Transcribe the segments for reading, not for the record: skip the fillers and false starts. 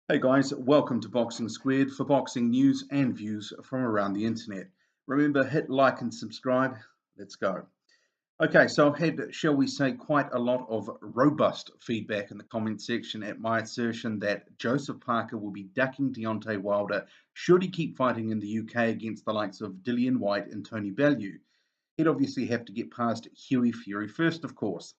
Hey guys, welcome to Boxing Squared for boxing news and views from around the internet. Remember, hit like and subscribe. Let's go. Okay, so I've had, shall we say, quite a lot of robust feedback in the comment section at my assertion that Joseph Parker will be ducking Deontay Wilder should he keep fighting in the UK against the likes of Dillian White and Tony Bellew. He'd obviously have to get past Hughie Fury first, of course.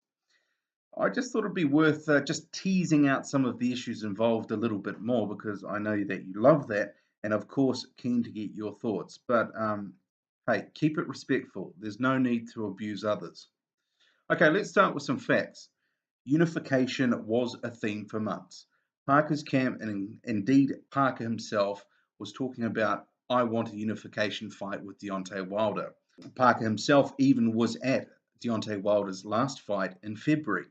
I just thought it'd be worth just teasing out some of the issues involved a little bit more because I know that you love that, and of course, keen to get your thoughts. But hey, keep it respectful. There's no need to abuse others. Okay, let's start with some facts. Unification was a theme for months. Parker's camp, and indeed Parker himself, was talking about, I want a unification fight with Deontay Wilder. Parker himself even was at Deontay Wilder's last fight in February.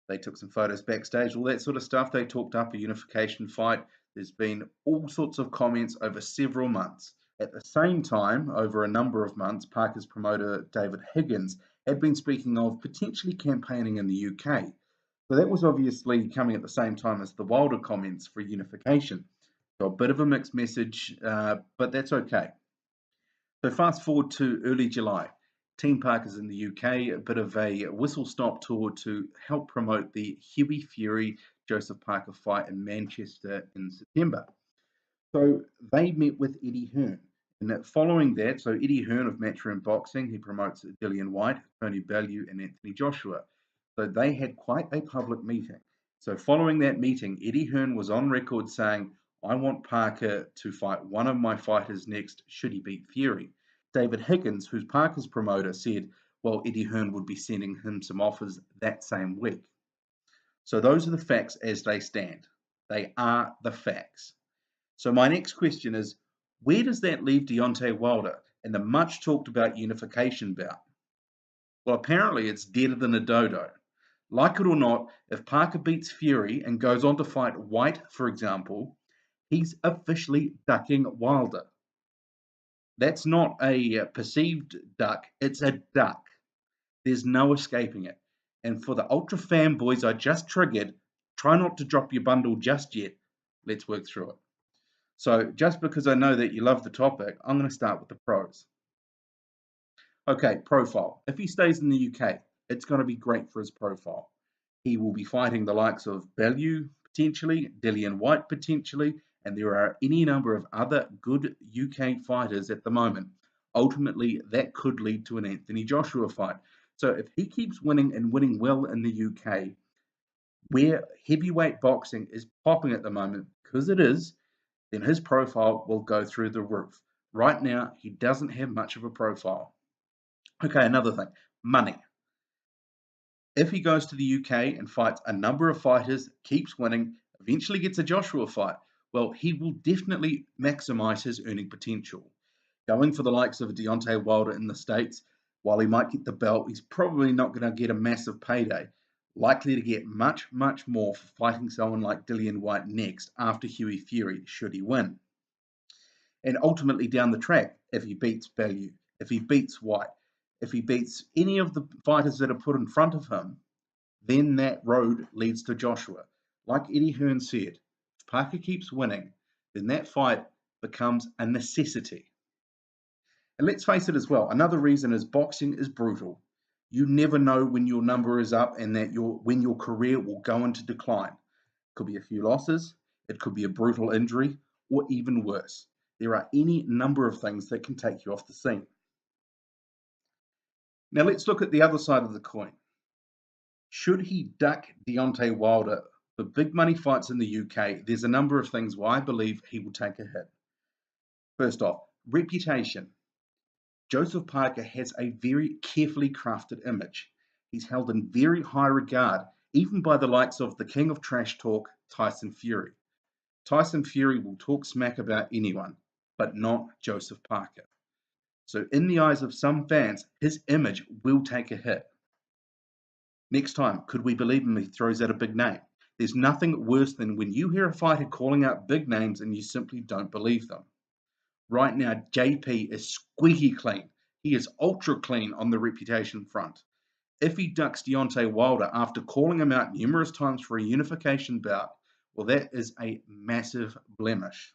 They took some photos backstage, all that sort of stuff. They talked up a unification fight. There's been all sorts of comments over several months. At the same time, over a number of months, Parker's promoter David Higgins had been speaking of potentially campaigning in the UK. So that was obviously coming at the same time as the Wilder comments for unification. So a bit of a mixed message, but that's okay. So fast forward to early July. Team Parker's in the UK, a bit of a whistle-stop tour to help promote the Hughie Fury Joseph Parker fight in Manchester in September. So they met with Eddie Hearn. And following that, so Eddie Hearn of Matchroom Boxing, he promotes Dillian White, Tony Bellew, and Anthony Joshua. So they had quite a public meeting. So following that meeting, Eddie Hearn was on record saying, I want Parker to fight one of my fighters next should he beat Fury. David Higgins, who's Parker's promoter, said, well, Eddie Hearn would be sending him some offers that same week. So those are the facts as they stand. They are the facts. So my next question is, where does that leave Deontay Wilder and the much talked about unification bout? Well, apparently it's deader than a dodo. Like it or not, if Parker beats Fury and goes on to fight White, for example, he's officially ducking Wilder. That's not a perceived duck, it's a duck. There's no escaping it. And for the ultra fanboys I just triggered, try not to drop your bundle just yet. Let's work through it. So, just because I know that you love the topic, I'm going to start with the pros. Okay, profile. If he stays in the UK, it's going to be great for his profile. He will be fighting the likes of Bellew potentially, Dillian White potentially, and there are any number of other good UK fighters at the moment. Ultimately, that could lead to an Anthony Joshua fight. So if he keeps winning and winning well in the UK, where heavyweight boxing is popping at the moment, because it is, then his profile will go through the roof. Right now, he doesn't have much of a profile. Okay, another thing, money. If he goes to the UK and fights a number of fighters, keeps winning, eventually gets a Joshua fight, well, he will definitely maximize his earning potential. Going for the likes of Deontay Wilder in the States, while he might get the belt, he's probably not going to get a massive payday. Likely to get much, much more for fighting someone like Dillian White next after Hughie Fury, should he win. And ultimately down the track, if he beats Bellew, if he beats White, if he beats any of the fighters that are put in front of him, then that road leads to Joshua. Like Eddie Hearn said, if Parker keeps winning, then that fight becomes a necessity. And let's face it as well, another reason is boxing is brutal. You never know when your number is up and that when your career will go into decline. It could be a few losses, it could be a brutal injury, or even worse. There are any number of things that can take you off the scene. Now let's look at the other side of the coin. Should he duck Deontay Wilder for big money fights in the UK? There's a number of things why I believe he will take a hit. First off, reputation. Joseph Parker has a very carefully crafted image. He's held in very high regard, even by the likes of the king of trash talk, Tyson Fury. Tyson Fury will talk smack about anyone, but not Joseph Parker. So, in the eyes of some fans, his image will take a hit. Next time, could we believe him if he throws out a big name? There's nothing worse than when you hear a fighter calling out big names and you simply don't believe them. Right now, JP is squeaky clean. He is ultra clean on the reputation front. If he ducks Deontay Wilder after calling him out numerous times for a unification bout, Well, that is a massive blemish.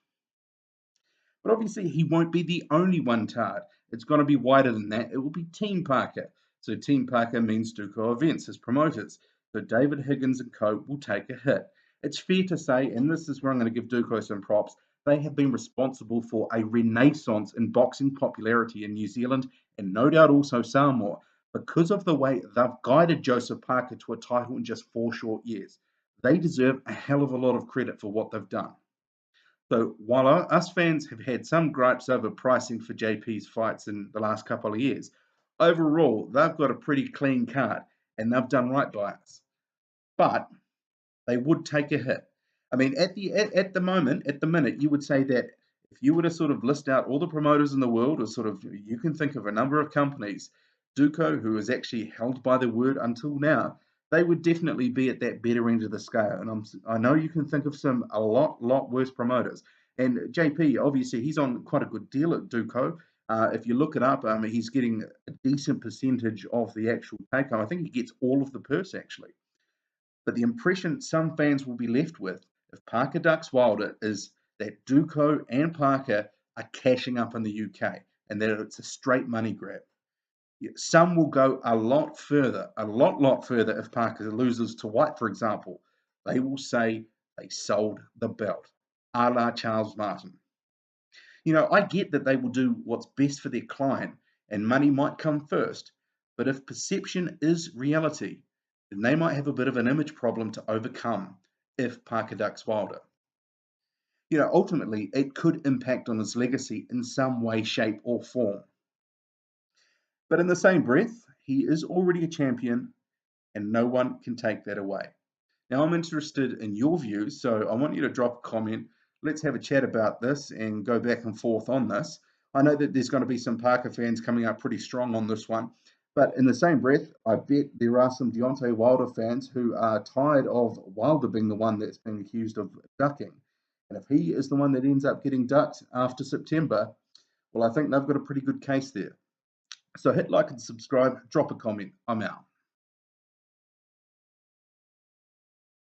But obviously, he won't be the only one tarred. It's going to be wider than that. It will be Team Parker. So Team Parker means Duco Events as promoters. So David Higgins and co will take a hit. It's fair to say, and this is where I'm going to give Duco some props, they have been responsible for a renaissance in boxing popularity in New Zealand and no doubt also Samoa because of the way they've guided Joseph Parker to a title in just 4 short years. They deserve a hell of a lot of credit for what they've done. So while us fans have had some gripes over pricing for JP's fights in the last couple of years, overall they've got a pretty clean card and they've done right by us. But they would take a hit. I mean, at the moment, at the minute, you would say that if you were to sort of list out all the promoters in the world, or sort of you can think of a number of companies, Duco, who is actually held by the word until now, they would definitely be at that better end of the scale. And I know you can think of a lot worse promoters. And JP, obviously, he's on quite a good deal at Duco. If you look it up, he's getting a decent percentage of the actual take home. I think he gets all of the purse actually. But the impression some fans will be left with if Parker ducks Wilder is that Duco and Parker are cashing up in the UK and that it's a straight money grab. Some will go a lot further, a lot further if Parker loses to White, for example. They will say they sold the belt, a la Charles Martin. I get that they will do what's best for their client and money might come first, but if perception is reality, then they might have a bit of an image problem to overcome if Parker ducks Wilder. Ultimately, it could impact on his legacy in some way, shape, or form. But in the same breath, he is already a champion and no one can take that away. Now, I'm interested in your views, so I want you to drop a comment. Let's have a chat about this and go back and forth on this. I know that there's going to be some Parker fans coming up pretty strong on this one, but in the same breath, I bet there are some Deontay Wilder fans who are tired of Wilder being the one that's being accused of ducking. And if he is the one that ends up getting ducked after September, well, I think they've got a pretty good case there. So hit like and subscribe, drop a comment. I'm out.